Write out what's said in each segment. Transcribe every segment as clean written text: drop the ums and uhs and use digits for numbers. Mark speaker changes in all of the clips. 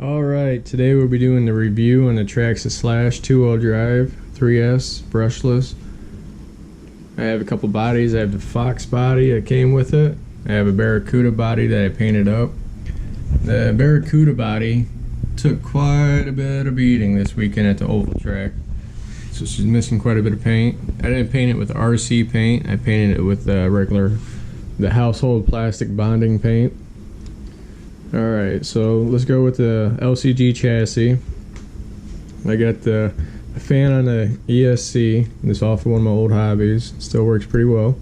Speaker 1: Alright, today we'll be doing the review on the Traxxas Slash 2-wheel drive 3S brushless. I have a couple bodies. I have the Fox body that came with it. I have a Barracuda body that I painted up. The Barracuda body took quite a bit of beating this weekend at the oval track. So she's missing quite a bit of paint. I didn't paint it with RC paint. I painted it with the household plastic bonding paint. Alright, so let's go with the LCG chassis. I got the fan on the ESC. This is off of one of my old hobbies. Still works pretty well.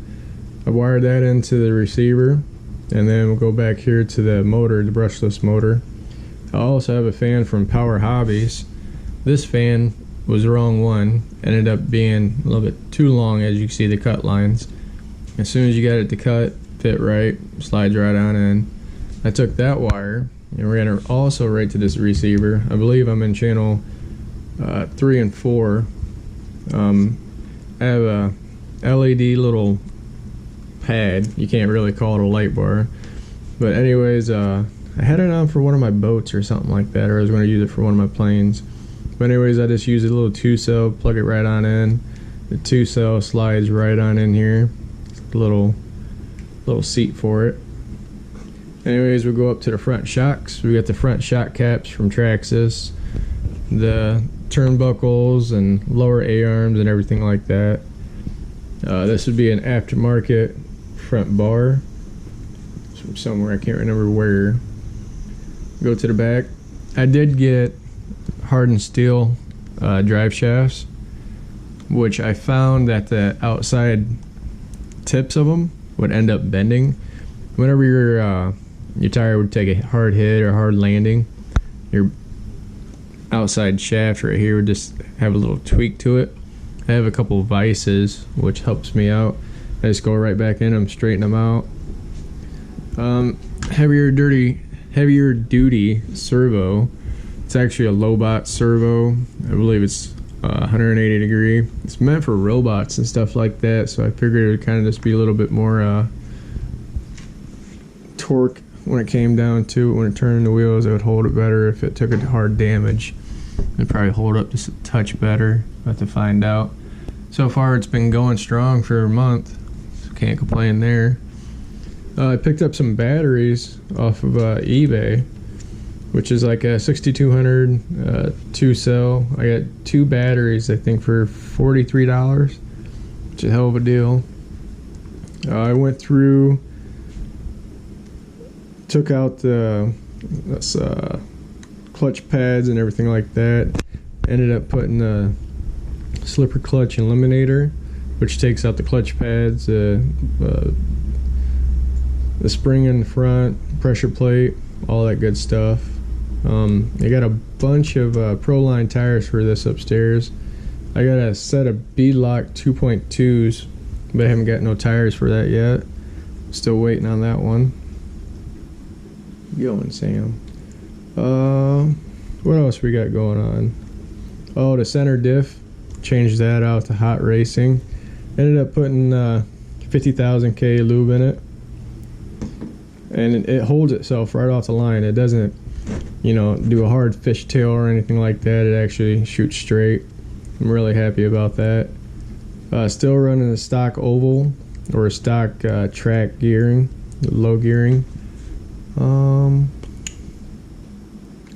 Speaker 1: I wired that into the receiver, and then we'll go back here to the motor, the brushless motor. I also have a fan from Power Hobbies. This fan was the wrong one. Ended up being a little bit too long, as you can see the cut lines. As soon as you got it to cut, fit right, slides right on in. I took that wire and ran it also right to this receiver. I believe I'm in channel 3 and 4. I have a LED little pad. You can't really call it a light bar. But anyways, I had it on for one of my boats or something like that, or I was going to use it for one of my planes. But anyways, I just use a little 2-cell, plug it right on in. The 2-cell slides right on in here. A little seat for it. Anyways, we'll go up to the front shocks. We got the front shock caps from Traxxas, the turnbuckles and lower A-arms and everything like that. This would be an aftermarket front bar from somewhere, I can't remember where. Go to the back. I did get hardened steel drive shafts, which I found that the outside tips of them would end up bending. Whenever your tire would take a hard hit or hard landing, your outside shaft right here would just have a little tweak to it. I have a couple of vices, which helps me out. I just go right back in them, straighten them out. Heavier duty servo. It's actually a Lobot servo. I believe it's 180 degree. It's meant for robots and stuff like that, so I figured it would kind of just be a little bit more torque when it came down to it. When it turned the wheels, it would hold it better. If it took a hard damage, it'd probably hold up just a touch better. I'll have to find out. So far it's been going strong for a month, so can't complain there. I picked up some batteries off of eBay, which is like a 6200 2-cell. I got 2 batteries, I think, for $43, which is a hell of a deal. I went through, took out the clutch pads and everything like that. Ended up putting a slipper clutch eliminator, which takes out the clutch pads, the spring in the front, pressure plate, all that good stuff. I got a bunch of Proline tires for this upstairs. I got a set of beadlock 2.2s, but I haven't got no tires for that yet. Still waiting on that one. Going, Sam. What else we got going on? Oh, the center diff. Changed that out to hot racing. Ended up putting 50,000 K lube in it. And it holds itself right off the line. It doesn't, do a hard fishtail or anything like that. It actually shoots straight. I'm really happy about that. Still running the stock oval or stock track gearing, low gearing.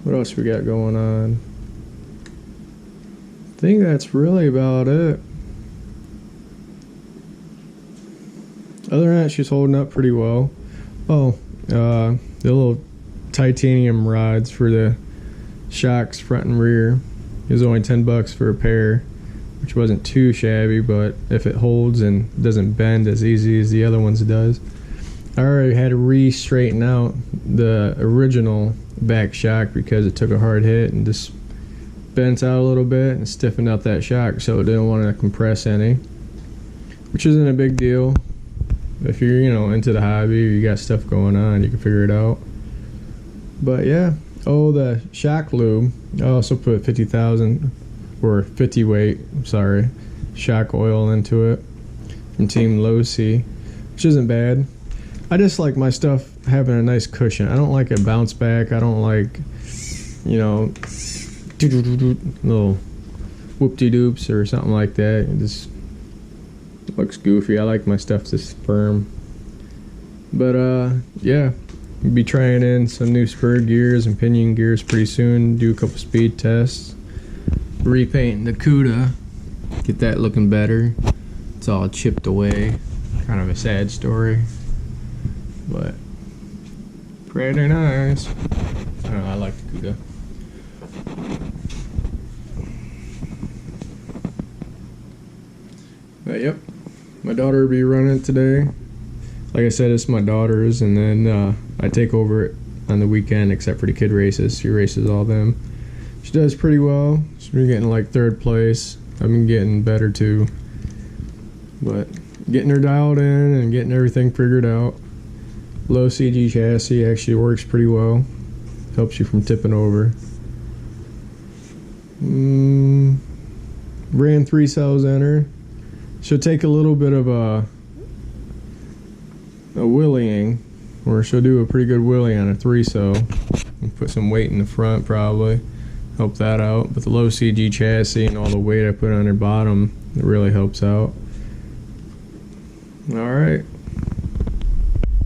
Speaker 1: What else we got going on? I think that's really about it. Other than that, she's holding up pretty well. Oh, the little titanium rods for the shocks front and rear. It was only $10 for a pair, which wasn't too shabby, but if it holds and doesn't bend as easy as the other ones does. I already had to re-straighten out the original back shock because it took a hard hit and just bent out a little bit and stiffened out that shock, so it didn't want to compress any, which isn't a big deal. If you're, into the hobby or you got stuff going on, you can figure it out. But yeah. Oh, the shock lube. I also put 50,000 or 50 weight, sorry, shock oil into it from Team Low C, which isn't bad. I just like my stuff having a nice cushion. I don't like a bounce back. I don't like you know, little whoop-de-doops or something like that. It just looks goofy. I like my stuff this firm. But yeah, we'll be trying in some new spur gears and pinion gears pretty soon. Do a couple speed tests. Repainting the CUDA, get that looking better. It's all chipped away. Kind of a sad story, but pretty nice. I don't know, I like the CUDA. But yep, my daughter will be running it today. Like I said, it's my daughter's, and then I take over it on the weekend, except for the kid races. She races all them. She does pretty well. She's been getting like 3rd place. I've been getting better too. But getting her dialed in and getting everything figured out. Low CG chassis actually works pretty well. Helps you from tipping over. Ran 3 cells in her. She'll take a little bit of a wheeling, or she'll do a pretty good wheelie on a 3-cell. Put some weight in the front probably. Help that out. But the low CG chassis and all the weight I put on her bottom, it really helps out. Alright.